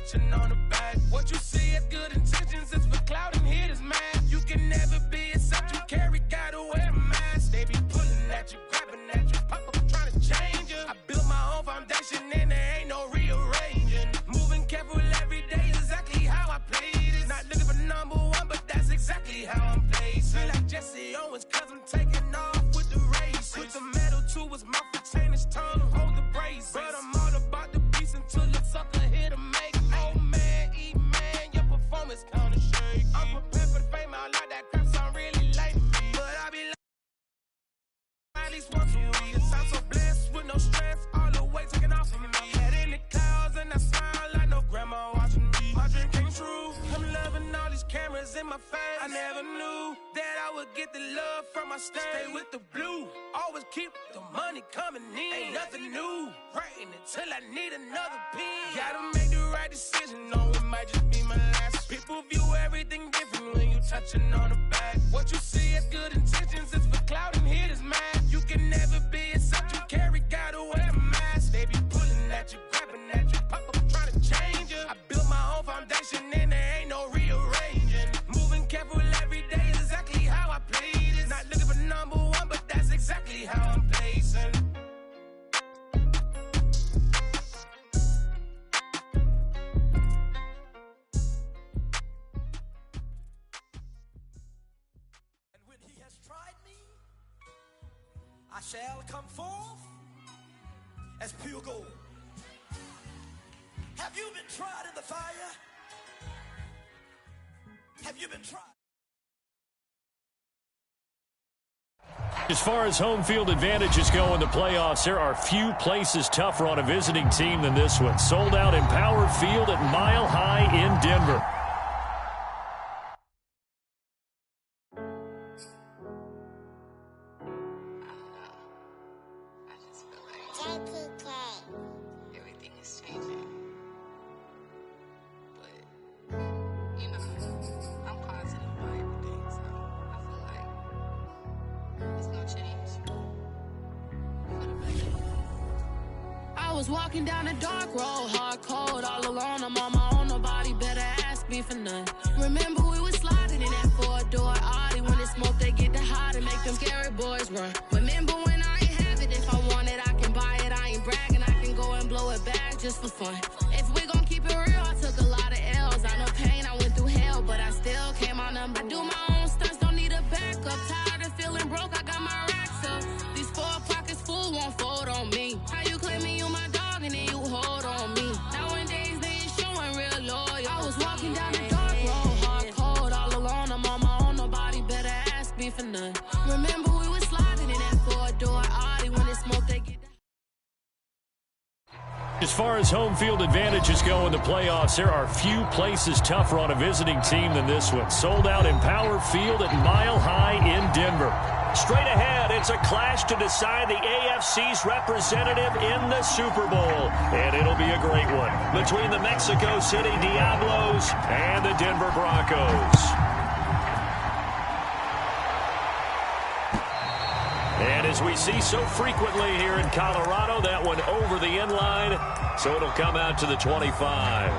touching on the back. What you see as good intentions is for clout and hit is mad. You can never be except you carry, gotta wear a mask. They be pulling at you, grabbing at you, pop up trying to change you. I built my own foundation and there ain't no rearranging. Moving careful every day is exactly how I play this. Not looking for number one, but that's exactly how I'm placed. Feel like Jesse Owens cause I'm taking off with the race. Put the metal to his mouth and chain his tongue, hold the brace. But I'm all about the beast until the sucker hit a make. Oh man, eat man, your performance kinda shake. I'm prepared for the fame, I like that crap sound really like me. But I be like at least once a week. I'm so blessed with no stress, all the way taking off from me. Head in the clouds and I smile like no grandma watching me. My dream came true, I'm loving all these cameras in my face. I never knew that I would get the love from my stage. Stay with the blue, always keep the money coming in. Ain't nothing new, writing until I need another pen. Gotta make the right decision, no, it might just be my last. People view everything different when you touching on the back. What you see as good intentions is for clout and hit is mad. You can never be except you carry, gotta wear a mask. They be pulling at you, grabbing at you, pop up trying to change you. I built my own foundation and there ain't no rearranging. Moving careful every day is exactly how I play this. Not looking for number one, but that's exactly how I'm placing. And when he has tried me, I shall come forth as pure gold. Have you been tried in the fire? Have you been tried? As far as home field advantages go in the playoffs, there are few places tougher on a visiting team than this one. Sold out in Power Field at Mile High in Denver. Everything is changing. But, you know, I'm positive about everything, so I feel like it's no change for the better. I was walking down a dark road, hard cold, all alone. I'm on my own, nobody better ask me for none. Remember we was sliding in that four-door Audi. When it's smoke, they get the hot and make them scary boys run. Remember when I ain't have it, if I want it, I can buy it. I ain't bragging, I can go and blow it back just for fun. If we gon' keep it real, I took a lot of L's. I know pain, I went through hell, but I still came out number. I do my own stunts, don't need a backup. Tired of feeling broke, I got my racks up. These 4 pockets full won't fold on me. How you claiming you my dog and then you hold on me? Nowadays they ain't showing real loyal. I was walking down the dark road, hard cold, all alone. I'm on my own, nobody better ask me for none. Remember we was sliding in that four-door Audi. When it smoke, they get As far as home field advantages go in the playoffs, there are few places tougher on a visiting team than this one. Sold out in Power Field at Mile High in Denver. Straight ahead, it's a clash to decide the AFC's representative in the Super Bowl. And it'll be a great one between the Mexico City Diablos and the Denver Broncos. And as we see so frequently here in Colorado, that one over the end line, so it'll come out to the 25.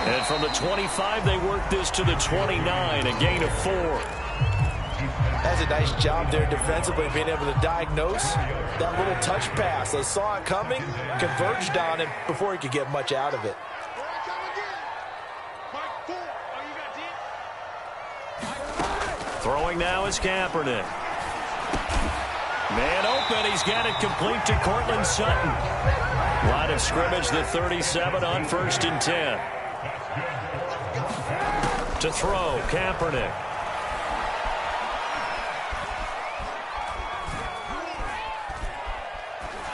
And from the 25, they work this to the 29, a gain of 4. That's a nice job there defensively, being able to diagnose that little touch pass. They saw it coming, converged on it before he could get much out of it. Throwing now is Kaepernick. Man open, he's got it complete to Cortland Sutton. Line of scrimmage, the 37 on 1st and 10. To throw, Kaepernick.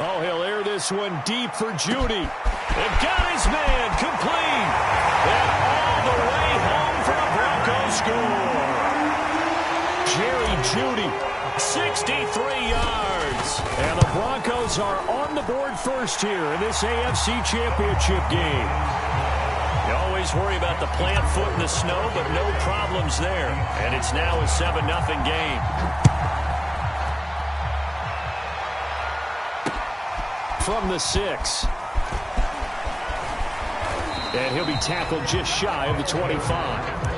Oh, he'll air this one deep for Judy. And got his man complete. And all the way home for a Broncos score. Jeudy, 63 yards. And the Broncos are on the board first here in this AFC Championship game. You always worry about the plant foot in the snow, but no problems there. And it's now a 7-0 game. From the 6. And he'll be tackled just shy of the 25.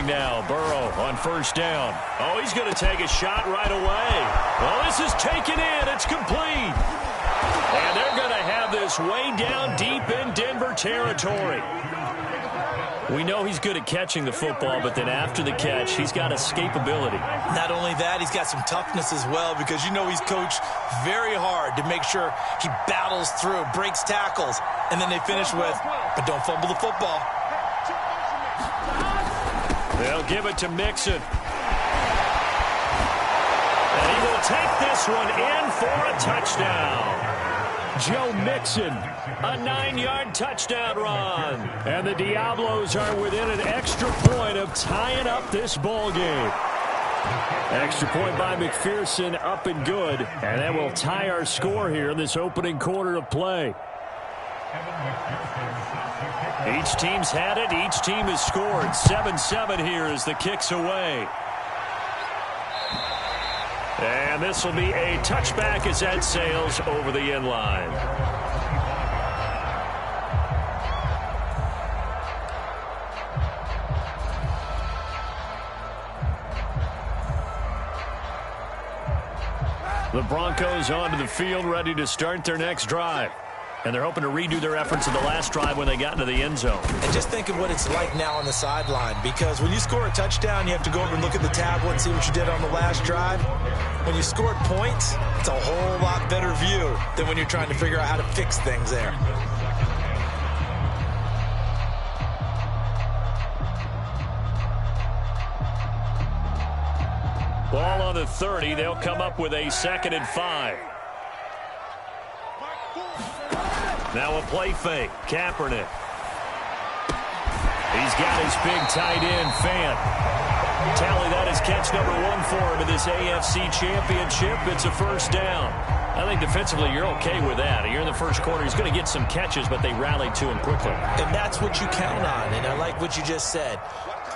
Now, Burrow on first down. Oh, he's going to take a shot right away. Well, this is taken in. It's complete. And they're going to have this way down deep in Denver territory. We know he's good at catching the football, but then after the catch, he's got escapability. Not only that, he's got some toughness as well, because you know he's coached very hard to make sure he battles through, breaks tackles, and then they finish with, but don't fumble the football. They'll give it to Mixon. And he will take this one in for a touchdown. Joe Mixon, a 9-yard touchdown run. And the Diablos are within an extra point of tying up this ball game. Extra point by McPherson, up and good. And that will tie our score here in this opening quarter of play. Each team's had it. Each team has scored. 7-7 here as the kick's away. And this will be a touchback as that sails over the end line. The Broncos onto the field, ready to start their next drive. And they're hoping to redo their efforts in the last drive when they got into the end zone. And just think of what it's like now on the sideline, because when you score a touchdown, you have to go over and look at the tablet and see what you did on the last drive. When you scored points, it's a whole lot better view than when you're trying to figure out how to fix things there. Ball on the 30. They'll come up with a 2nd and 5. Now a play fake. Kaepernick. He's got his big tight end, Fant. Tally, that is catch number 1 for him in this AFC Championship. It's a first down. I think defensively you're okay with that. You're in the first quarter. He's going to get some catches, but they rallied to him quickly. And that's what you count on, and I like what you just said.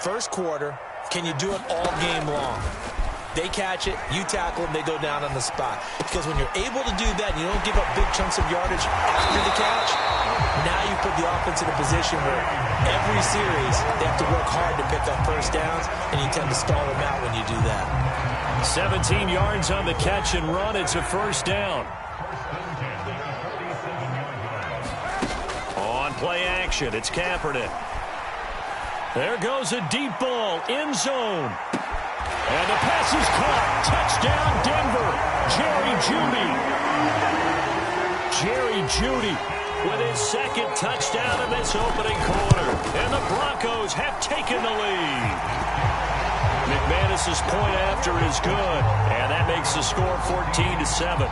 First quarter, can you do it all game long? They catch it, you tackle them, they go down on the spot. Because when you're able to do that and you don't give up big chunks of yardage after the catch, now you put the offense in a position where every series they have to work hard to pick up first downs, and you tend to stall them out when you do that. 17 yards on the catch and run. It's a first down. On play action, it's Kaepernick. There goes a deep ball, end zone. And the pass is caught. Touchdown, Denver. Jerry Jeudy with his 2nd touchdown of this opening quarter. And the Broncos have taken the lead. McManus's point after is good. And that makes the score 14-7.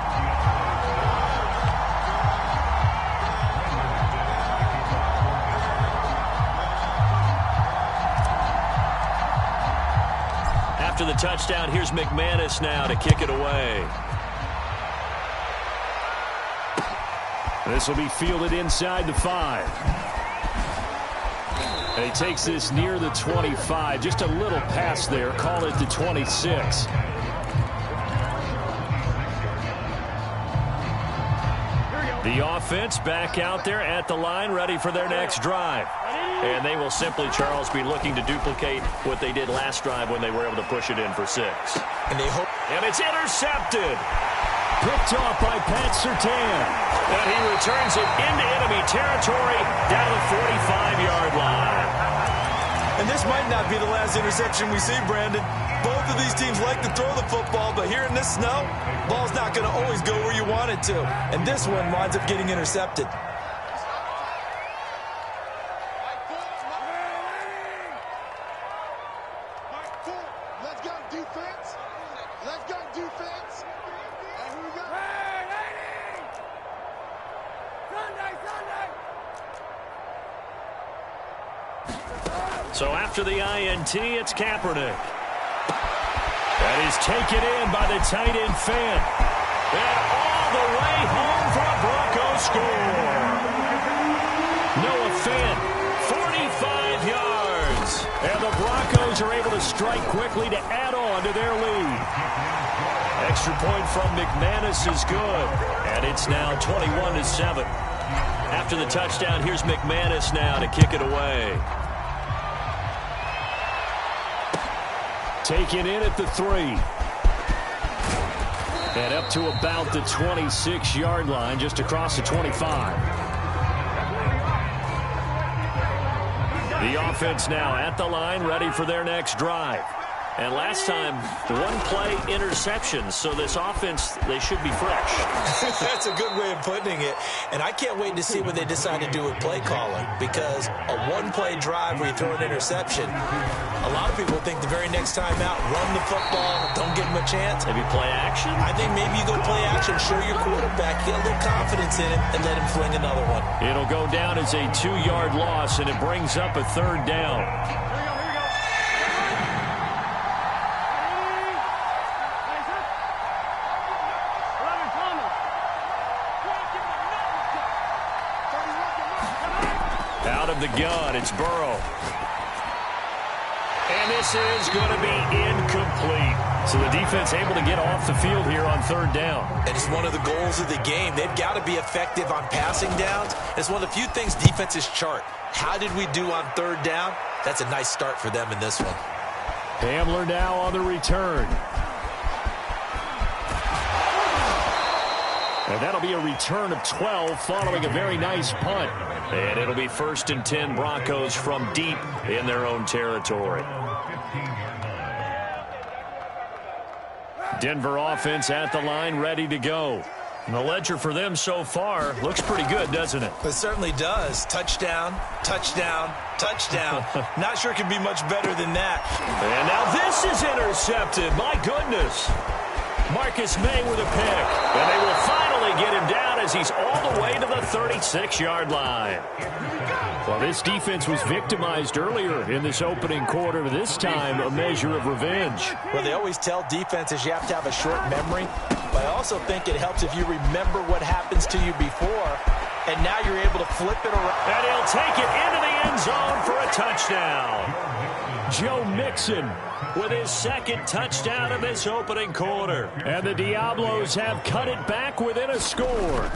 After the touchdown, here's McManus now to kick it away. This will be fielded inside the 5. And he takes this near the 25. Just a little pass there. Call it the 26. The offense back out there at the line, ready for their next drive. And they will simply, Charles, be looking to duplicate what they did last drive when they were able to push it in for 6. And they hope. And it's intercepted. Picked off by Pat Surtain. And he returns it into enemy territory down the 45-yard line. And this might not be the last interception we see, Brandon. Both of these teams like to throw the football, but here in this snow, ball's not going to always go where you want it to. And this one winds up getting intercepted. defense. Let's go, defense. And here we go. Hey, lady! Sunday! So after the INT, it's Kaepernick. That is taken in by the tight end Fant. And all the way home for a Broncos score. Noah Fant, 45 yards. And the Broncos are able to strike quickly to add on to their lead. Extra point from McManus is good. And it's now 21-7. After the touchdown, here's McManus now to kick it away. Taken in at the 3. And up to about the 26-yard line, just across the 25. The offense now at the line, ready for their next drive. And last time, one-play interception, so this offense, they should be fresh. That's a good way of putting it. And I can't wait to see what they decide to do with play calling, because a one-play drive where you throw an interception, a lot of people think the very next time out, run the football, don't give them a chance. Maybe play action? I think maybe you go play action, show your quarterback, get a little confidence in him, and let him fling another one. It'll go down as a 2-yard loss, and it brings up a 3rd down. Out of the gun, it's Burrow. And this is going to be incomplete. So the defense able to get off the field here on 3rd down. And it's one of the goals of the game. They've got to be effective on passing downs. It's one of the few things defenses chart. How did we do on 3rd down? That's a nice start for them in this one. Hamler now on the return. And that'll be a return of 12 following a very nice punt. And it'll be 1st and 10 Broncos from deep in their own territory. Denver offense at the line, ready to go. And the ledger for them so far looks pretty good, doesn't it? It certainly does. Touchdown, touchdown, touchdown. Not sure it can be much better than that. And now this is intercepted. My goodness. Marcus May with a pick. And they will finally get him down as he's all the way to the 36-yard line. Well, this defense was victimized earlier in this opening quarter. This time, a measure of revenge. Well, they always tell defenses you have to have a short memory. But I also think it helps if you remember what happens to you before, and now you're able to flip it around. And he'll take it into the end zone for a touchdown. Joe Mixon with his 2nd touchdown of this opening quarter. And the Diablos have cut it back within a score.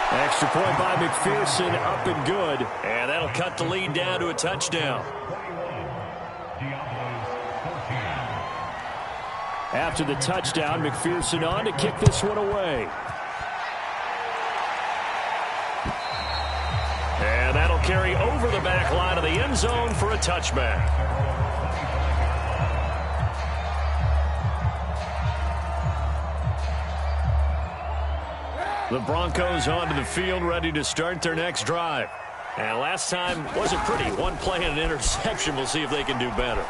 Extra point by McPherson, up and good. And that'll cut the lead down to a touchdown. After the touchdown, McPherson on to kick this one away. And that'll carry over the back line of the end zone for a touchback. The Broncos onto the field, ready to start their next drive. And last time wasn't pretty. One play and an interception. We'll see if they can do better.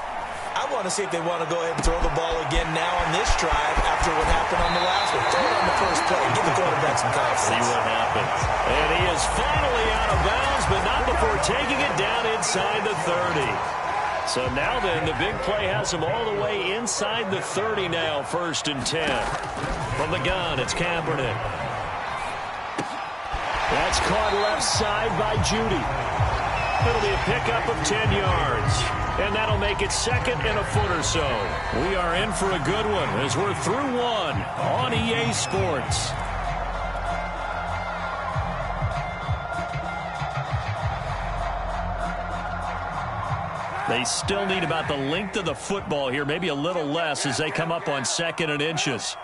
I want to see if they want to go ahead and throw the ball again now on this drive after what happened on the last one. Throw it on the first play. Give the quarterback some confidence. See what happens. And he is finally out of bounds, but not before taking it down inside the 30. So now then, the big play has him all the way inside the 30 now, 1st and 10. From the gun, it's Kaepernick. That's caught left side by Judy. It'll be a pickup of 10 yards. And that'll make it 2nd and a foot or so. We are in for a good one as we're through one on EA Sports. They still need about the length of the football here, maybe a little less as they come up on 2nd and inches.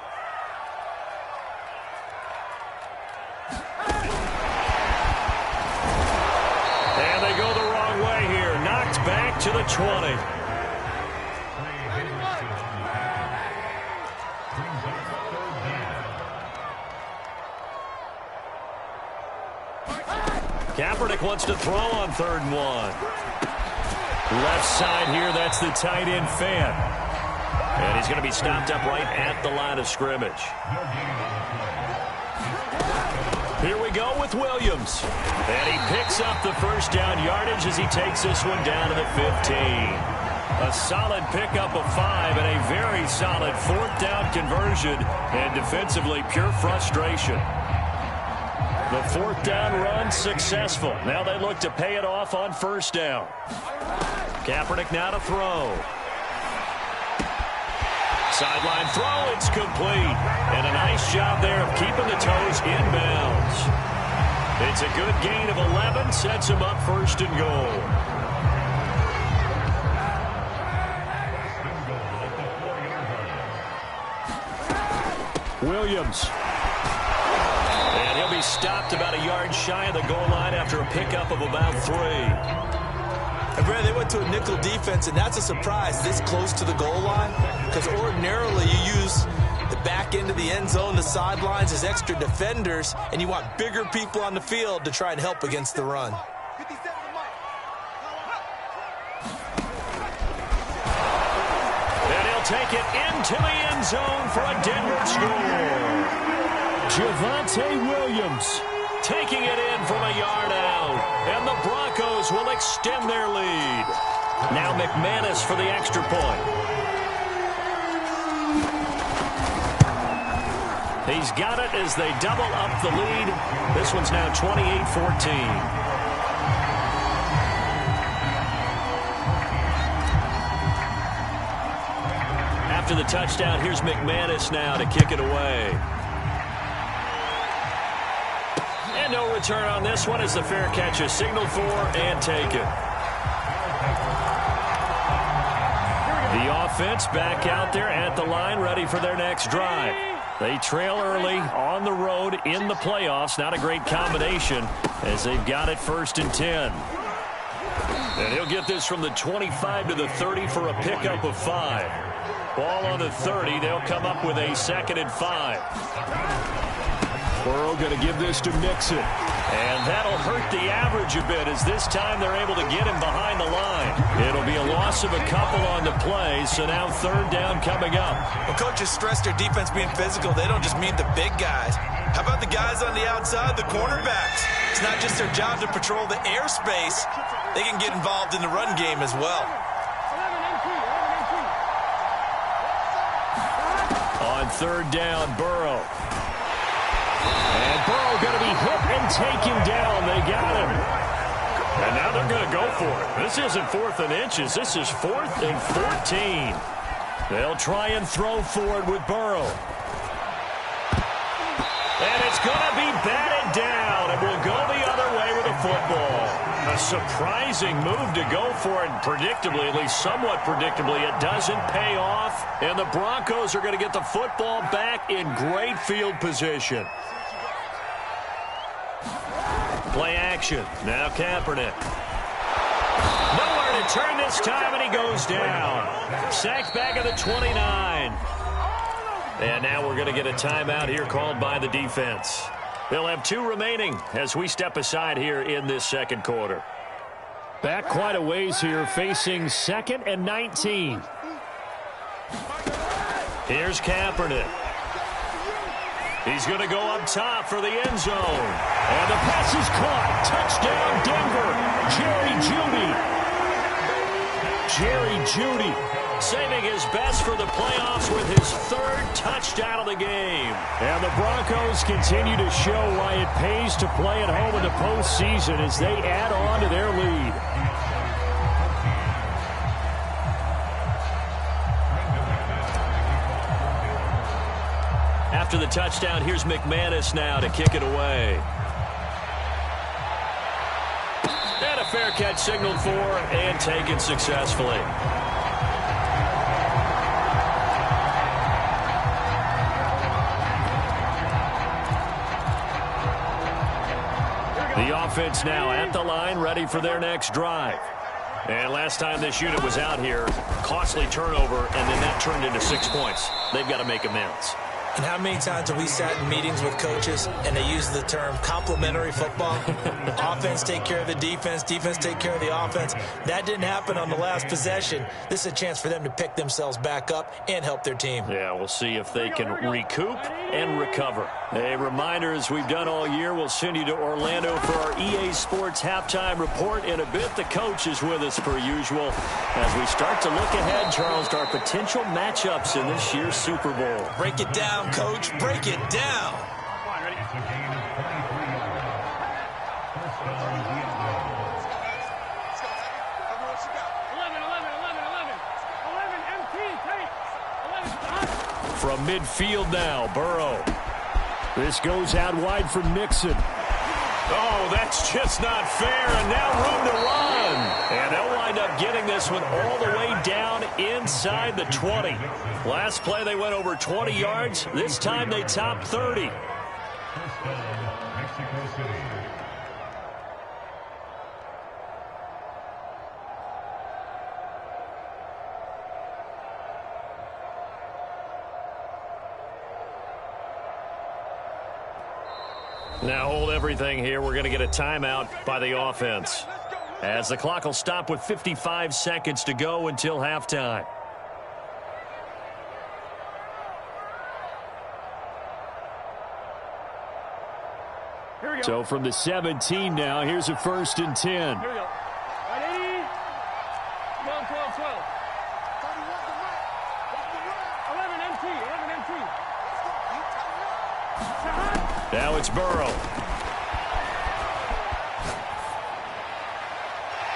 And they go the wrong way here. Knocked back to the 20. Kaepernick wants to throw on 3rd and 1. Left side here, that's the tight end fan. And he's going to be stopped up right at the line of scrimmage. Here we go with Williams. And he picks up the first down yardage as he takes this one down to the 15. A solid pickup of 5 and a very solid fourth down conversion. And defensively, pure frustration. The fourth down run successful. Now they look to pay it off on first down. Kaepernick now to throw. Sideline throw, it's complete. And a nice job there of keeping the toes inbounds. It's a good gain of 11, sets him up first and goal. Williams. And he'll be stopped about a yard shy of the goal line after a pickup of about 3. And Brad, they went to a nickel defense, and that's a surprise this close to the goal line, because ordinarily you use the back end of the end zone, the sidelines as extra defenders, and you want bigger people on the field to try and help against the run. And he'll take it into the end zone for a Denver score. Javonte Williams taking it in from a yard out. And the Broncos will extend their lead. Now McManus for the extra point. He's got it as they double up the lead. This one's now 28-14. After the touchdown, here's McManus now to kick it away. And no return on this one as the fair catch is signaled for and taken. The offense back out there at the line, ready for their next drive. They trail early on the road in the playoffs. Not a great combination as they've got it 1st and 10. And he'll get this from the 25 to the 30 for a pickup of 5. Ball on the 30. They'll come up with a 2nd and 5. Burrow going to give this to Mixon. And that'll hurt the average a bit as this time they're able to get him behind the line. It'll be a loss of a couple on the play, so now 3rd down coming up. Well, coaches stress their defense being physical. They don't just mean the big guys. How about the guys on the outside, the cornerbacks? It's not just their job to patrol the airspace. They can get involved in the run game as well. On 3rd down, Burrow. And Burrow going to be hit and taken down. They got him. And now they're going to go for it. This isn't 4th and inches. This is 4th and 14. They'll try and throw forward with Burrow. And it's going to be batted down. And we'll go the other way with the football. A surprising move to go for it. And predictably, at least somewhat predictably, it doesn't pay off. And the Broncos are going to get the football back in great field position. Play action. Now Kaepernick. Nowhere to turn this time, and he goes down. Sacked back at the 29. And now we're going to get a timeout here called by the defense. They'll have 2 remaining as we step aside here in this 2nd quarter. Back quite a ways here, facing 2nd and 19. Here's Kaepernick. He's going to go up top for the end zone. And the pass is caught. Touchdown, Denver. Jerry Jeudy saving his best for the playoffs with his 3rd touchdown of the game. And the Broncos continue to show why it pays to play at home in the postseason as they add on to their lead. After the touchdown, here's McManus now to kick it away. And a fair catch signaled for and taken successfully. The offense now at the line, ready for their next drive. And last time this unit was out here, costly turnover, and then that turned into 6 points. They've got to make amends. And how many times have we sat in meetings with coaches and they use the term complementary football? Offense take care of the defense, defense take care of the offense. That didn't happen on the last possession. This is a chance for them to pick themselves back up and help their team. Yeah, we'll see if they can recoup and recover. A reminder, as we've done all year, we'll send you to Orlando for our EA Sports halftime report in a bit. The coach is with us per usual as we start to look ahead, Charles, to our potential matchups in this year's Super Bowl. Break it down, Coach. Break it down. From midfield now, Burrow. This goes out wide for Mixon. Oh, that's just not fair, and now room to run. And they'll wind up getting this one all the way down inside the 20. Last play, they went over 20 yards. This time, they topped 30. Now hold everything here. We're going to get a timeout by the offense, as the clock will stop with 55 seconds to go until halftime. So from the 17 now, here's a 1st and 10. Here we go. Ready? 12, 12, 12. 11 MT, 11 MT. Now it's Burrow.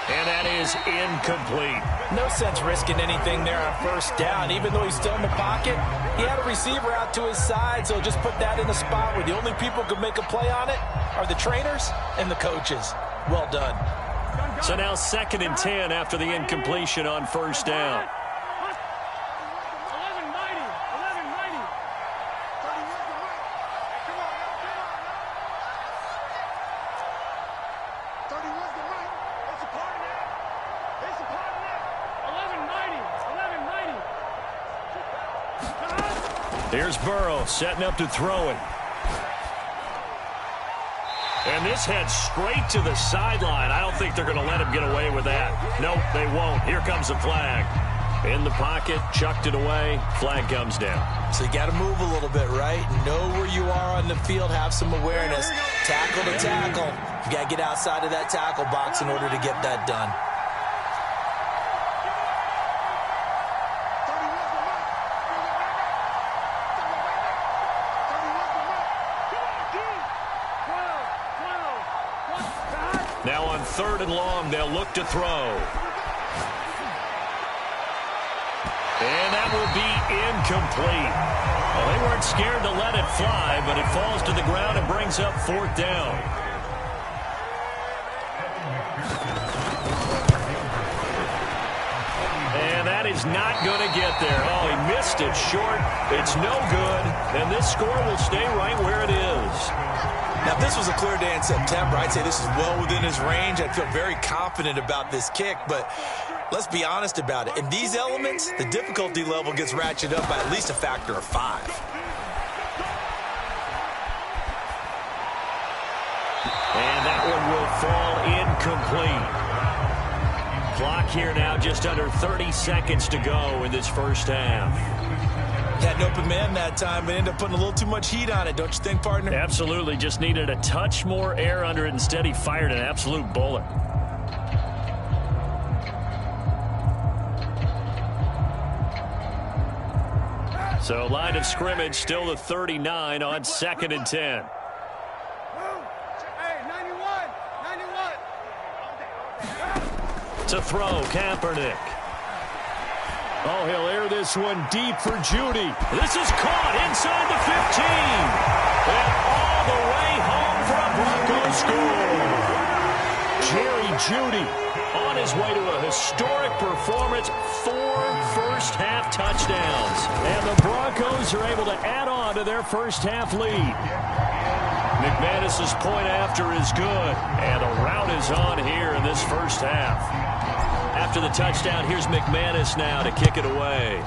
And that is incomplete. No sense risking anything there on 1st down. Even though he's still in the pocket, he had a receiver out to his side, so just put that in a spot where the only people who can make a play on it are the trainers and the coaches. Well done. So now 2nd and 10 after the incompletion on 1st down. 1190. Here's Burrow setting up to throw it. And this heads straight to the sideline. I don't think they're going to let him get away with that. Nope, they won't. Here comes the flag. In the pocket, chucked it away. Flag comes down. So you got to move a little bit, right? Know where you are on the field. Have some awareness. Tackle to tackle. You got to get outside of that tackle box in order to get that done. Now on 3rd and long, they'll look to throw. And that will be incomplete. Well, they weren't scared to let it fly, but it falls to the ground and brings up 4th down. And that is not going to get there. Oh, he missed it short. It's no good. And this score will stay right where it is. Now, if this was a clear day in September, I'd say this is well within his range. I'd feel very confident about this kick, but let's be honest about it. In these elements, the difficulty level gets ratcheted up by at least a factor of 5. And that one will fall incomplete. Clock here now just under 30 seconds to go in this 1st half. Had an open man that time, but ended up putting a little too much heat on it, don't you think, partner? Absolutely. Just needed a touch more air under it. Instead, he fired an absolute bullet. So line of scrimmage still the 39 on 2nd and 10. Hey, 91, 91. To throw, Kaepernick. Oh, he'll air this one deep for Judy. This is caught inside the 15. And all the way home for a Broncos score. Jerry Judy on his way to a historic performance. 4 first-half touchdowns. And the Broncos are able to add on to their first-half lead. McManus's point after is good. And the route is on here in this first half. After the touchdown, here's McManus now to kick it away.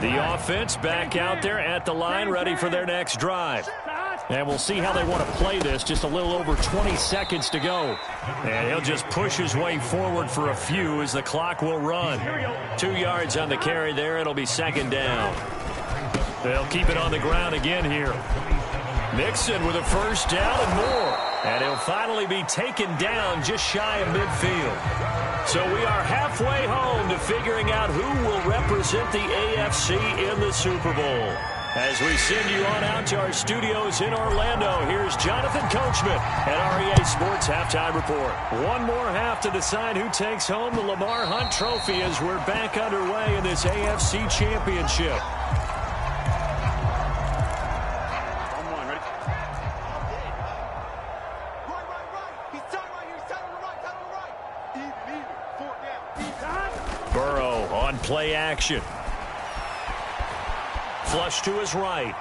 The offense back out there at the line, ready for their next drive. And we'll see how they want to play this. Just a little over 20 seconds to go. And he'll just push his way forward for a few as the clock will run. 2 yards on the carry there. It'll be second down. They'll keep it on the ground again here. Mixon with a first down and more. And he'll finally be taken down just shy of midfield. So we are halfway home to figuring out who will represent the AFC in the Super Bowl. As we send you on out to our studios in Orlando, here's Jonathan Coachman at REA Sports Halftime Report. One more half to decide who takes home the Lamar Hunt Trophy as we're back underway in this AFC Championship. Burrow on play action. Flush to his right.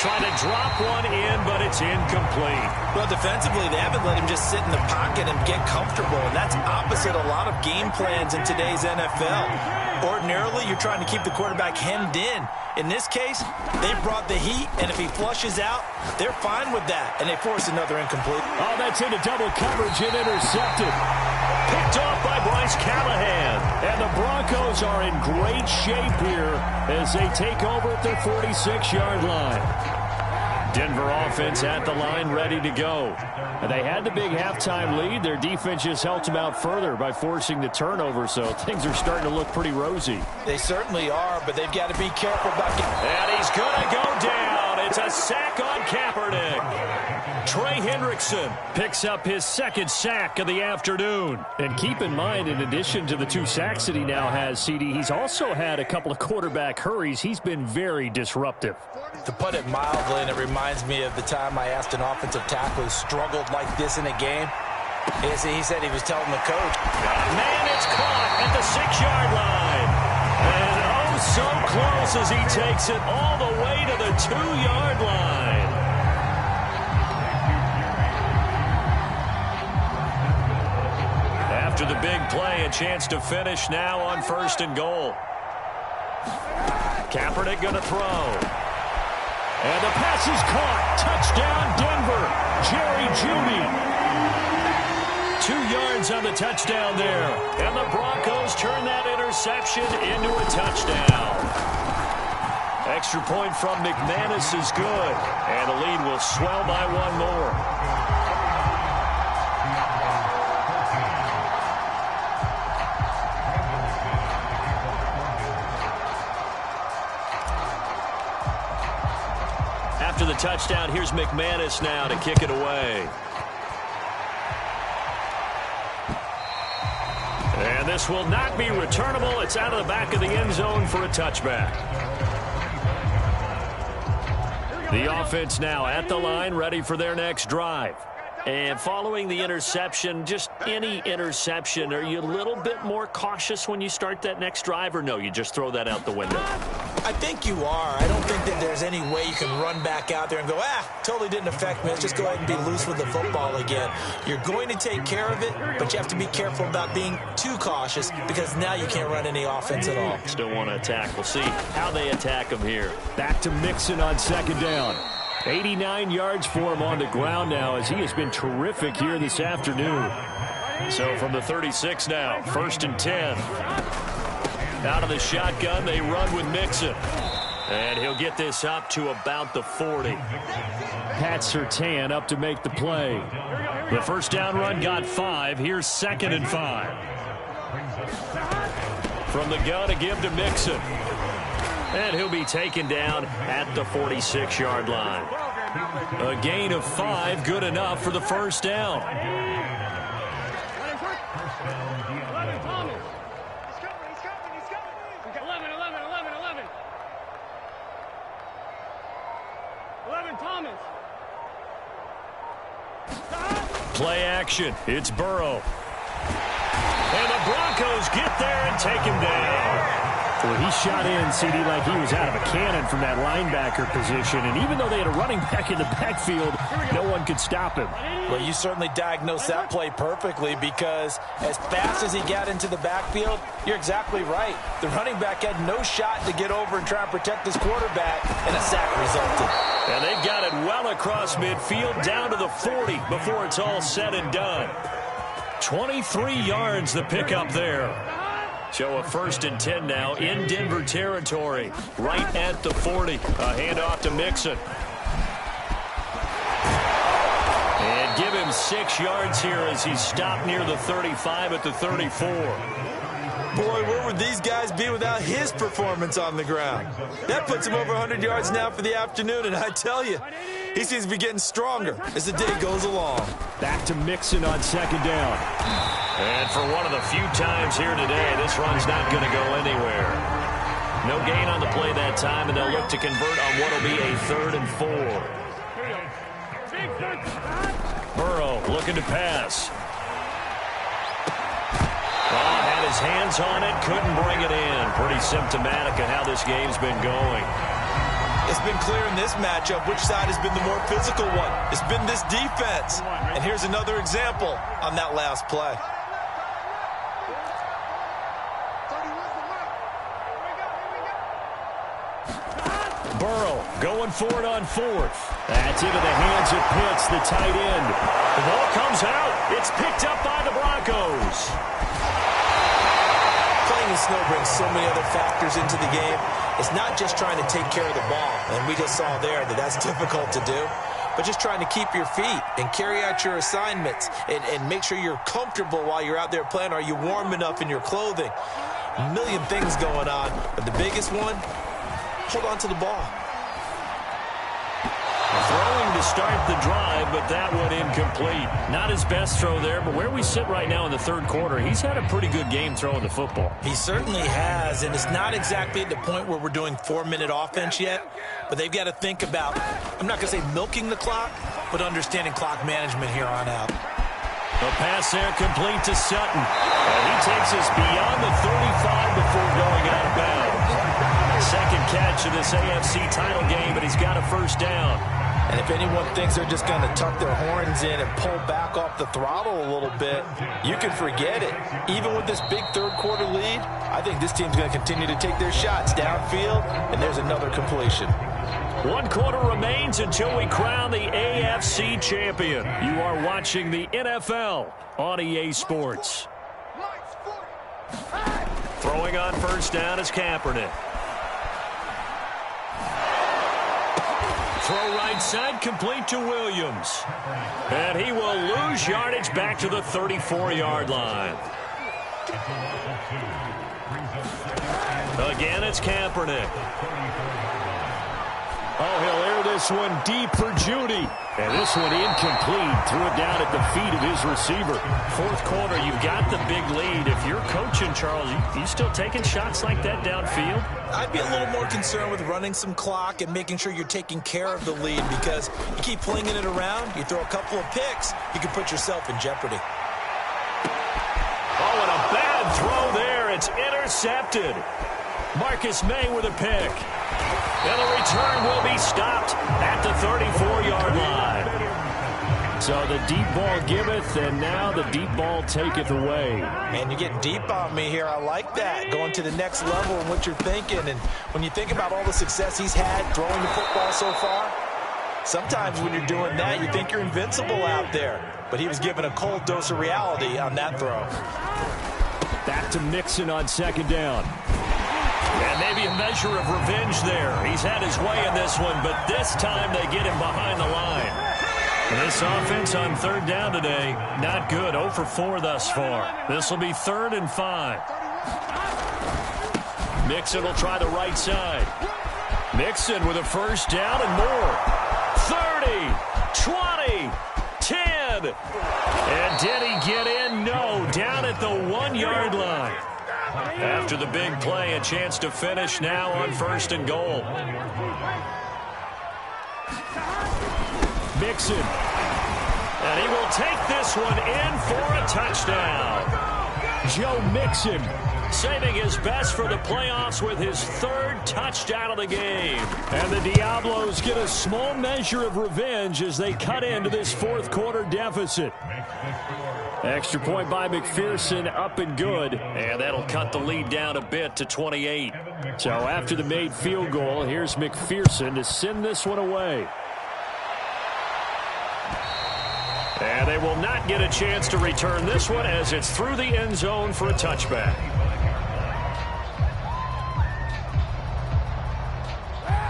Trying to drop one in, but it's incomplete. Well, defensively, they haven't let him just sit in the pocket and get comfortable, and that's opposite a lot of game plans in today's NFL. Ordinarily, you're trying to keep the quarterback hemmed in. In this case, they brought the heat, and if he flushes out, they're fine with that, and they force another incomplete. Oh, that's into double coverage and intercepted. Picked off by Bryce Callahan. And the Broncos are in great shape here as they take over at their 46-yard line. Denver offense at the line, ready to go. And they had the big halftime lead. Their defense just helped them out further by forcing the turnover, so things are starting to look pretty rosy. They certainly are, but they've got to be careful about getting... And he's going to go down. It's a sack on Kaepernick. Trey Hendrickson picks up his second sack of the afternoon. And keep in mind, in addition to the 2 sacks that he now has, CD, he's also had a couple of quarterback hurries. He's been very disruptive. To put it mildly, and it reminds me of the time I asked an offensive tackle who struggled like this in a game. He said he was telling the coach. Man, it's caught at the 6-yard line. And oh, so close as he takes it all the way to the 2-yard line. After the big play, a chance to finish now on 1st and goal. Kaepernick going to throw. And the pass is caught. Touchdown, Denver. Jerry Jeudy. 2 yards on the touchdown there. And the Broncos turn that interception into a touchdown. Extra point from McManus is good. And the lead will swell by 1 more. After the touchdown, here's McManus now to kick it away. And this will not be returnable. It's out of the back of the end zone for a touchback. The offense now at the line, ready for their next drive. And following the interception, just any interception, are you a little bit more cautious when you start that next drive, or no, you just throw that out the window? I think you are. I don't think that there's any way you can run back out there and go, totally didn't affect me. Let's just go ahead and be loose with the football again. You're going to take care of it, but you have to be careful about being too cautious because now you can't run any offense at all. Still want to attack. We'll see how they attack them here. Back to Mixon on 2nd down. 89 yards for him on the ground now as he has been terrific here this afternoon. So from the 36 now, 1st and 10. Out of the shotgun, they run with Mixon. And he'll get this up to about the 40. Pat Surtain up to make the play. The first down run got 5. Here's 2nd and 5. From the gun, a give to Mixon. And he'll be taken down at the 46-yard line. A gain of 5, good enough for the first down. Play action. It's Burrow. And the Broncos get there and take him down. Well, he shot in, CD, like he was out of a cannon from that linebacker position. And even though they had a running back in the backfield, no one could stop him. Well, you certainly diagnosed that play perfectly because as fast as he got into the backfield, you're exactly right. The running back had no shot to get over and try and protect his quarterback, and a sack resulted. And they've got it well across midfield down to the 40 before it's all said and done. 23 yards the pickup there. So a 1st and 10 now in Denver territory, right at the 40. A handoff to Mixon. And give him 6 yards here as he stopped near the 35 at the 34. Boy, where would these guys be without his performance on the ground? That puts him over 100 yards now for the afternoon, and I tell you, he seems to be getting stronger as the day goes along. Back to Mixon on 2nd down. And for one of the few times here today, this run's not going to go anywhere. No gain on the play that time, and they'll look to convert on what will be a 3rd and 4. Burrow looking to pass. Had his hands on it, couldn't bring it in. Pretty symptomatic of how this game's been going. It's been clear in this matchup which side has been the more physical one. It's been this defense. And here's another example on that last play. Burrow going for it on 4th. That's into the hands of Pitts, the tight end. The ball comes out. It's picked up by the Broncos. Playing in snow brings so many other factors into the game. It's not just trying to take care of the ball, and we just saw there that that's difficult to do, but just trying to keep your feet and carry out your assignments and make sure you're comfortable while you're out there playing. Are you warm enough in your clothing? A million things going on, but the biggest one, hold on to the ball. Throwing to start the drive, but that one incomplete. Not his best throw there, but where we sit right now in the 3rd quarter, he's had a pretty good game throwing the football. He certainly has, and it's not exactly at the point where we're doing 4-minute offense yet, but they've got to think about, I'm not going to say milking the clock, but understanding clock management here on out. A pass there complete to Sutton. And he takes us beyond the 35 before going out of bounds. 2nd catch of this AFC title game, but he's got a 1st down. And if anyone thinks they're just going to tuck their horns in and pull back off the throttle a little bit, you can forget it. Even with this big 3rd quarter lead, I think this team's going to continue to take their shots downfield, and there's another completion. 1 quarter remains until we crown the AFC champion. You are watching the NFL on EA Sports. Throwing on 1st down is Kaepernick. Throw right side, complete to Williams. And he will lose yardage back to the 34-yard line. Again, it's Kaepernick. Oh, he'll air this one deep for Judy. And this one incomplete. Threw it down at the feet of his receiver. 4th quarter, you've got the big lead. If you're coaching, Charles, you still taking shots like that downfield? I'd be a little more concerned with running some clock and making sure you're taking care of the lead, because you keep flinging it around, you throw a couple of picks, you can put yourself in jeopardy. Oh, and a bad throw there. It's intercepted. Marcus May with a pick. And the return will be stopped at the 34-yard line. So the deep ball giveth, and now the deep ball taketh away. Man, you're getting deep on me here. I like that. Going to the next level in what you're thinking. And when you think about all the success he's had throwing the football so far, sometimes when you're doing that, you think you're invincible out there. But he was given a cold dose of reality on that throw. Back to Mixon on 2nd down. And maybe a measure of revenge there. He's had his way in this one, but this time they get him behind the line. And this offense on 3rd down today, not good. 0 for 4 thus far. This will be 3rd and 5. Mixon will try the right side. Mixon with a 1st down and more. 30, 20, 10. And did he get in? No, down at the 1-yard line. After the big play, a chance to finish now on 1st and goal. Mixon. And he will take this one in for a touchdown. Joe Mixon saving his best for the playoffs with his 3rd touchdown of the game. And the Diablos get a small measure of revenge as they cut into this 4th quarter deficit. Extra point by McPherson, up and good. And that'll cut the lead down a bit to 28. So after the made field goal, here's McPherson to send this one away. And they will not get a chance to return this one as it's through the end zone for a touchback.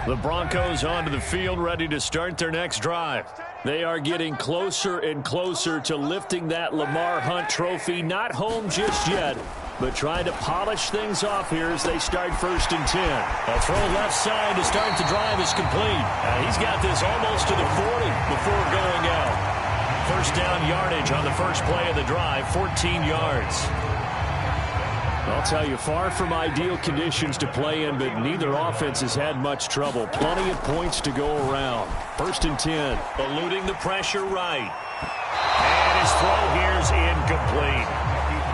The Broncos onto the field, ready to start their next drive. They are getting closer and closer to lifting that Lamar Hunt trophy. Not home just yet, but trying to polish things off here as they start 1st and 10. A throw left side to start the drive is complete. He's got this almost to the 40 before going out. 1st down yardage on the first play of the drive, 14 yards. I'll tell you, far from ideal conditions to play in, but neither offense has had much trouble. Plenty of points to go around. 1st and 10. Eluding the pressure right. And his throw here's incomplete.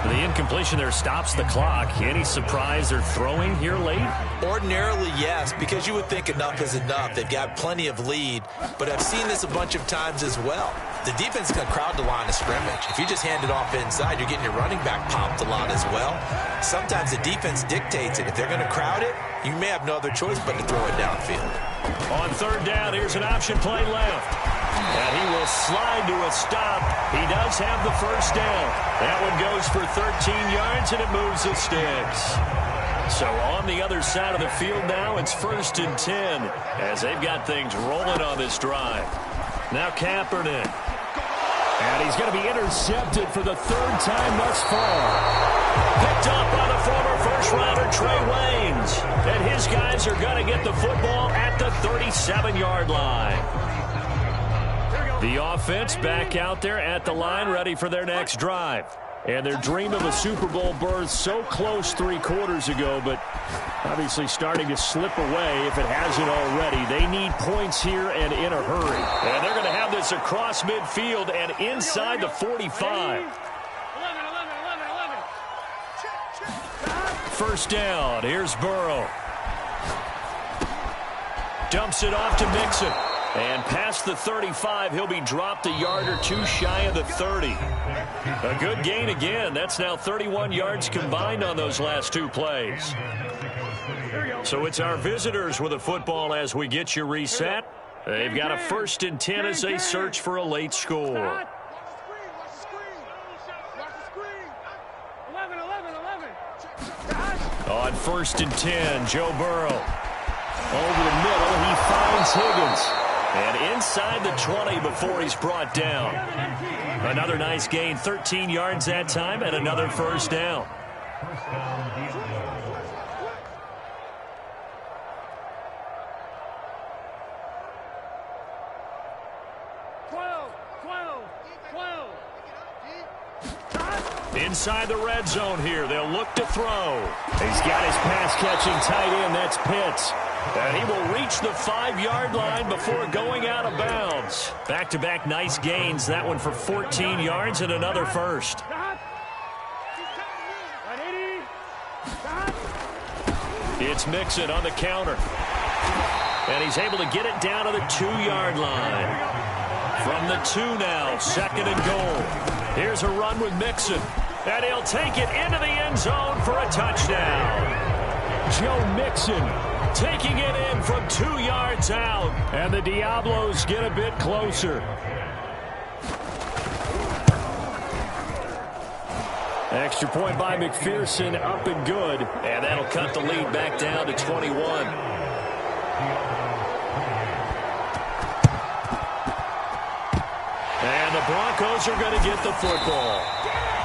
The incompletion there stops the clock. Any surprise they're throwing here late? Ordinarily, yes, because you would think enough is enough. They've got plenty of lead, but I've seen this a bunch of times as well. The defense is going to crowd the line of scrimmage. If you just hand it off inside, you're getting your running back popped a lot as well. Sometimes the defense dictates it. If they're going to crowd it, you may have no other choice but to throw it downfield. On 3rd down, here's an option play left. And he will slide to a stop. He does have the 1st down. That one goes for 13 yards, and it moves the sticks. So on the other side of the field now, it's 1st and 10 as they've got things rolling on this drive. Now Kaepernick. And he's going to be intercepted for the 3rd time thus far. Picked up by the former first-rounder Trey Waynes. And his guys are going to get the football at the 37-yard line. The offense back out there at the line, ready for their next drive. And their dream of a Super Bowl berth so close 3 quarters ago, but obviously starting to slip away if it hasn't already. They need points here and in a hurry. And they're going to have this across midfield and inside the 45. 1st down. Here's Burrow. Dumps it off to Mixon. And past the 35, he'll be dropped a yard or 2 shy of the 30. A good gain again. That's now 31 yards combined on those last 2 plays. So it's our visitors with a football as we get you reset. They've got a 1st and 10 as they search for a late score. On 1st and 10, Joe Burrow. Over the middle, he finds Higgins. And inside the 20 before he's brought down. Another nice gain, 13 yards that time, and another 1st down. Inside the red zone here, they'll look to throw. He's got his pass-catching tight end, that's Pitts. And he will reach the 5-yard line before going out of bounds. Back-to-back nice gains. That one for 14 yards and another 1st. It's Mixon on the counter. And he's able to get it down to the 2-yard line. From the 2 now, 2nd and goal. Here's a run with Mixon. And he'll take it into the end zone for a touchdown. Joe Mixon taking it in from 2 yards out. And the Diablos get a bit closer. Extra point by McPherson, up and good. And that'll cut the lead back down to 21. And the Broncos are going to get the football.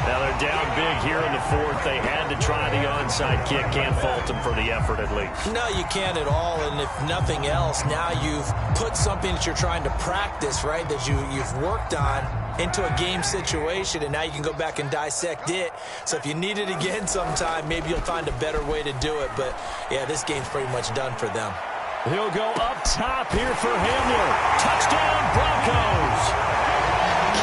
Now they're down big here in the 4th. They had to try the onside kick. Can't fault them for the effort at least. No, you can't at all. And if nothing else, now you've put something that you're trying to practice, right, that you've worked on into a game situation, and now you can go back and dissect it. So if you need it again sometime, maybe you'll find a better way to do it. But, yeah, this game's pretty much done for them. He'll go up top here for Hamler. Touchdown, Broncos.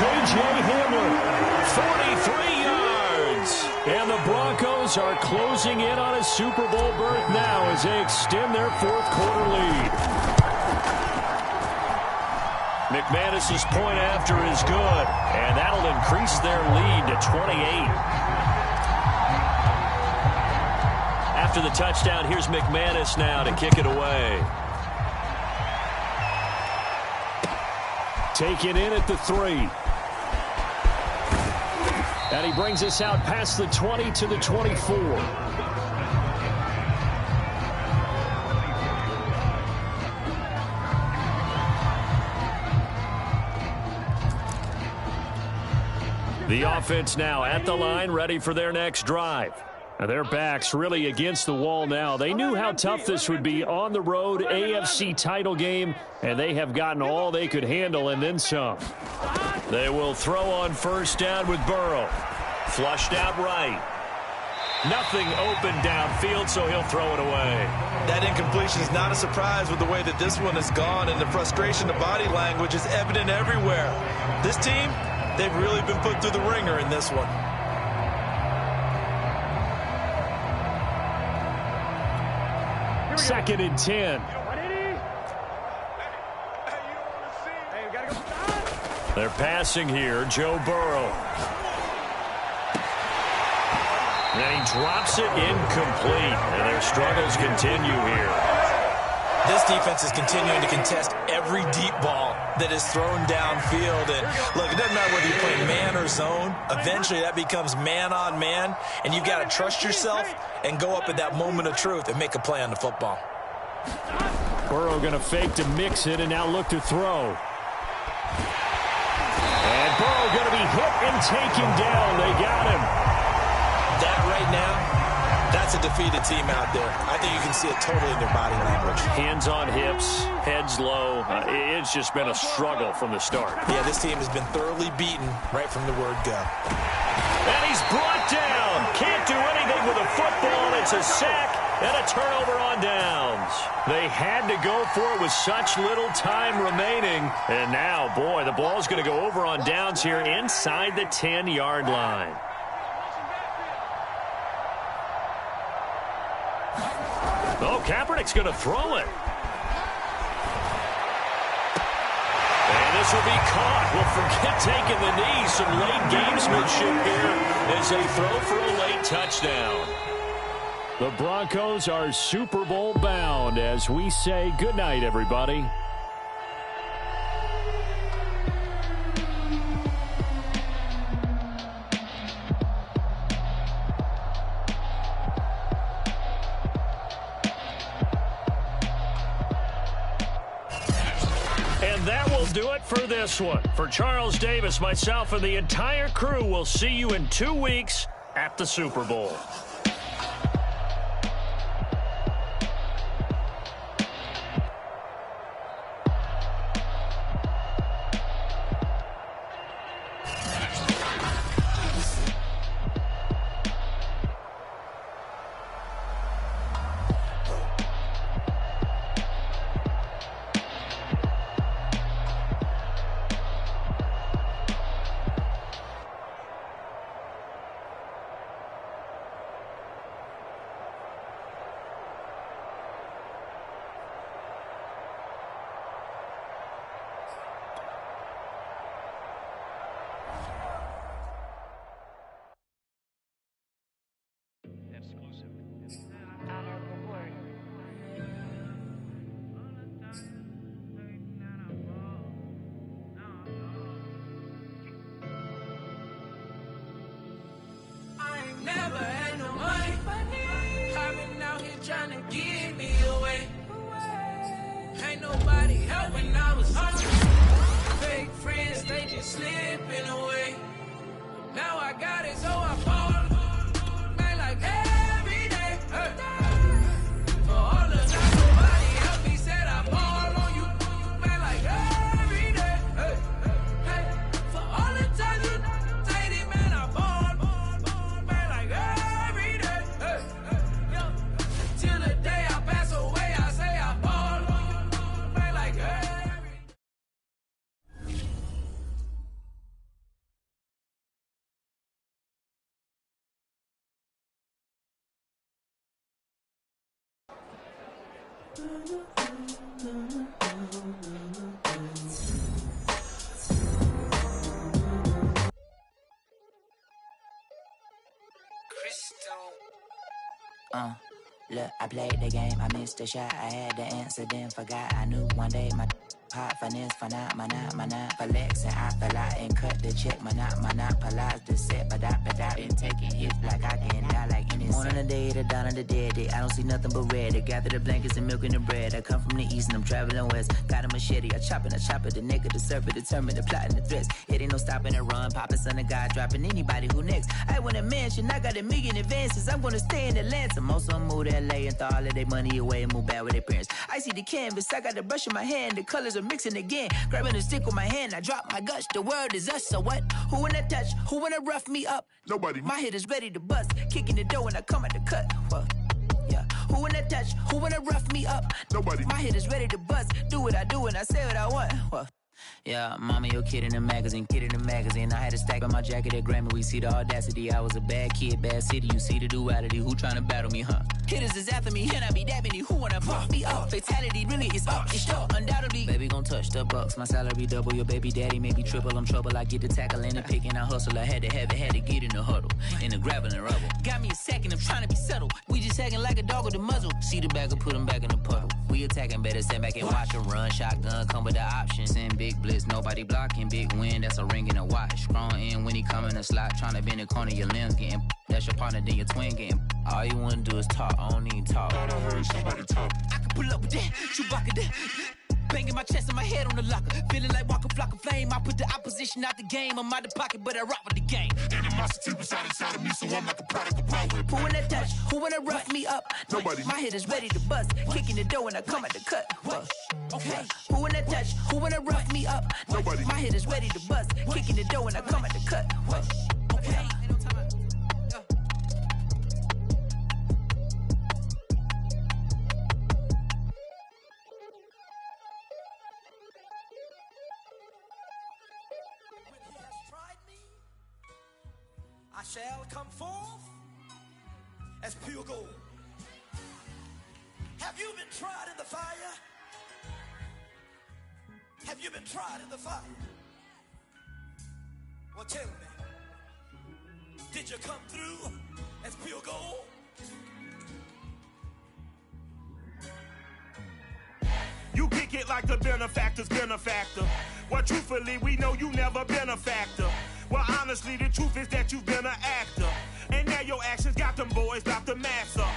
KJ Hamler. 43 yards. And the Broncos Broncos are closing in on a Super Bowl berth now as they extend their fourth quarter lead. McManus's point after is good, and that'll increase their lead to 28. After the touchdown, here's McManus now to kick it away. Taken in at the 3. And he brings us out past the 20 to the 24. The offense now at the line, ready for their next drive. Now their backs really against the wall now. They knew how tough this would be on the road, AFC title game, and they have gotten all they could handle and then some. They will throw on first down with Burrow. Flushed out right. Nothing open downfield, so he'll throw it away. That incompletion is not a surprise with the way that this one has gone, and the frustration of body language is evident everywhere. This team, they've really been put through the ringer in this one. Second and 10. They're passing here. Joe Burrow. And he drops it incomplete. And their struggles continue here. This defense is continuing to contest every deep ball that is thrown downfield. And look, it doesn't matter whether you're playing man or zone. Eventually that becomes man on man. And you've got to trust yourself and go up at that moment of truth and make a play on the football. Burrow going to fake to mix it and now look to throw. And Burrow going to be hit and taken down. They got him. That right now, that's a defeated team out there. I think you can see it totally in their body language. Hands on hips, heads low. It's just been a struggle from the start. Yeah, this team has been thoroughly beaten right from the word go. And he's brought down. Can't do anything with a football. It's a sack and a turnover on downs. They had to go for it with such little time remaining. And now, boy, the ball's going to go over on downs here inside the 10-yard line. Oh, Kaepernick's going to throw it. And this will be caught. We'll forget taking the knee. Some late gamesmanship here as they throw for a late touchdown. The Broncos are Super Bowl bound as we say goodnight, everybody. Do it for this one. For Charles Davis, myself, and the entire crew, we'll see you in 2 weeks at the Super Bowl. Never had no money. I've been out here trying to give me away. Ain't nobody helping, I was hungry. Fake friends, they just slipping away. Now I got it, so I fall. Man, like every day. For all the time nobody helped me, said I fall on you. Man, like every day. For all the times you take it, man, I fall. Till the day I pass away, I say I fall. Man, like Look, I played the game, I missed the shot. I had the answer, then forgot. I knew one day my hot finesse, phenomenon, flex, and I fell out and cut the check. Monopolize the set, but I been taking hits like I can die like any one on the day, the dawn of the dead day. I don't see nothing but red. I gather the blankets and milk and the bread. I come from the east and I'm traveling west. Got a machete, I chop it, the neck of the serpent, determined the plot and the threats. It ain't no stopping and run, popping son of God, dropping anybody who next. I want a mansion, I got a million advances. I'm gonna stay in Atlanta. Most of them move to LA and throw all of their money away and move back with their parents. I see the canvas, I got the brush in my hand, the colors are mixing again. Grabbing a stick with my hand, I drop my guts. The world is us, so what? Who wanna touch? Who wanna rough me up? Nobody. My hit is ready to bust, kicking the door when I come at the cut. What? Yeah. Who wanna touch? Who wanna rough me up? Nobody. My hit is ready to bust. Do what I do and I say what I want. What? Yeah, mama, your kid in the magazine, I had a stack on my jacket at Grammy. We see the audacity. I was a bad kid, bad city. You see the duality. Who tryna battle me, huh? Hitters is after me, and I be dabbing you. Who wanna pump me up? Fatality really is up. It's sure, undoubtedly. Baby gon' touch the bucks. My salary double. Your baby daddy maybe triple. I'm trouble. I get the tackle and the pick and I hustle. I had to have it, had to get in the huddle. In the gravel and rubble. Got me a second, I'm trying to be settled. We just hacking like a dog with a muzzle. See the bagger, put him back in the puddle. We attacking, better stand back and watch him run. Shotgun come with the option. Send big blitz, nobody blocking. Big win, that's a ring and a watch. Strong in when he come in a slot. Trying to bend the corner, your limbs getting. That's your partner, then your twin getting. All you wanna do is talk, I don't need talk. I heard somebody talk. I can pull up with that, Chewbacca that. Banging my chest and my head on the locker. Feeling like walking flock of flame. I put the opposition out the game. I'm out the pocket, but I rock with the game. Animosity reside inside of me, so I'm like a product of power. Who wanna touch? Who wanna rough me up? Nobody. My hit is ready to bust. Kicking the door when I come at the cut. Okay. Who wanna touch? Who wanna rough me up? Nobody. My hit is ready to bust. Kicking the door when I come at the cut. Okay. I shall come forth as pure gold. Have you been tried in the fire? Have you been tried in the fire? Well, tell me, did you come through as pure gold? You kick it like the benefactor's benefactor. Well, truthfully, we know you never been a factor. Well, honestly, the truth is that you've been an actor. And now your actions got them boys dropped the mask up.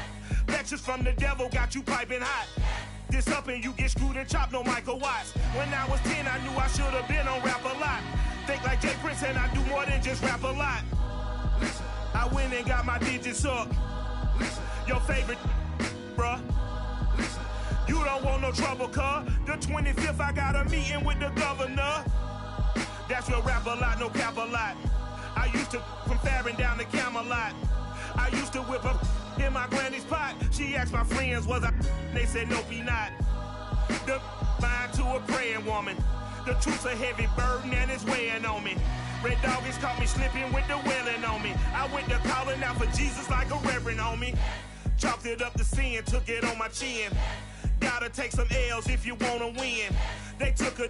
Lectures from the devil got you piping hot. This up and you get screwed and chopped, no Michael Watts. When I was 10, I knew I should have been on Rap a Lot. Think like Jay Prince and I do more than just rap a lot. Listen. I went and got my digits up. Listen. Your favorite, bruh. Listen. You don't want no trouble, cuz. The 25th, I got a meeting with the governor. That's real rap a lot, no cap a lot. I used to from Farron down to Camelot. I used to whip up in my granny's pot. She asked my friends, was I? They said, nope, he not. The mind to a praying woman. The truth's a heavy burden and it's weighing on me. Red Doggies caught me slipping with the wailing on me. I went to calling out for Jesus like a reverend on me. Chopped it up to sin, took it on my chin. Gotta take some L's if you wanna win. They took a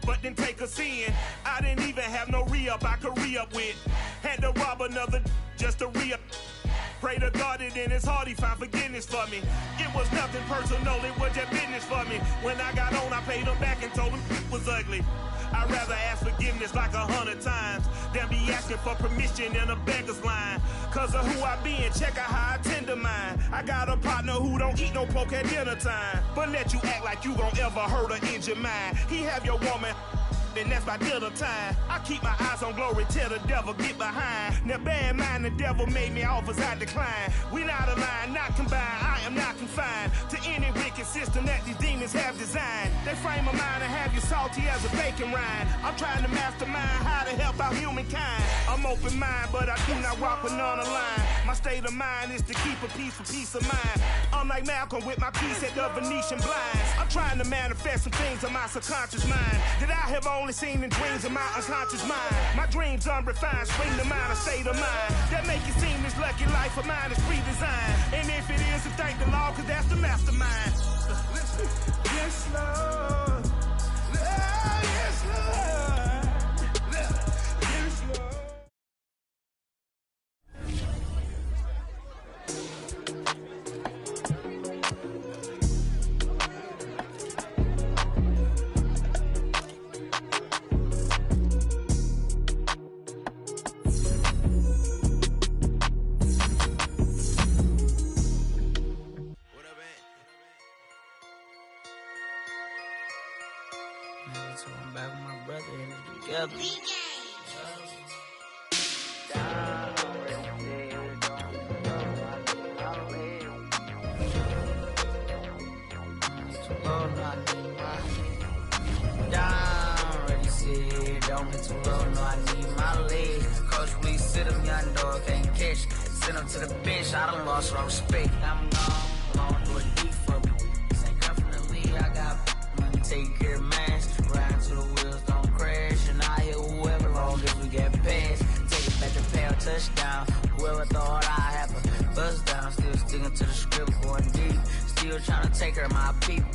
but didn't take a sin. I didn't even have no re-up I could re-up with. Had to rob another just to re-up. Pray to God that in his heart he found forgiveness for me. It was nothing personal, it was just business for me. When I got on, I paid him back and told him it was ugly. I'd rather ask forgiveness like 100 times than be asking for permission in a beggar's line. Cause of who I be and check out how I tend to mine. I got a partner who don't eat no pork at dinner time, but let you act like you gon' ever hurt or injure mine. He have your woman, and that's by dinner time. I keep my eyes on glory till the devil get behind. Now bear in mind the devil made me offers I decline. We not aligned, not combined, I am not confined to any wicked system that these demons have designed. They frame a mind and have you salty as a bacon rind. I'm trying to mastermind how to help out humankind. I'm open mind, but I do not rock with none aligned. My state of mind is to keep a peace for peace of mind. Unlike Malcolm with my piece at the Venetian blinds. I'm trying to manifest some things in my subconscious mind that I have only seen in dreams of my unconscious mind. My dreams unrefined, spring to mind, a state of mind that make it seem this lucky life of mine is pre-designed. And if it is, then thank the Lord, cause that's the mastermind. Man, so I'm back with my brother and it's together. Don't get too low, no, I need my leg. Coach, please sit him, young dog, can't catch. Send him to the bench, I done lost my respect. I'm gone, long do it deep for me. This ain't come from the league, I got money, take care of mans. Ride to the wheels, don't crash. And I hit whoever long as we get past. Take it back to pay a touchdown. Whoever thought I have a buzz down. Still sticking to the script, going deep. Still trying to take her, my people.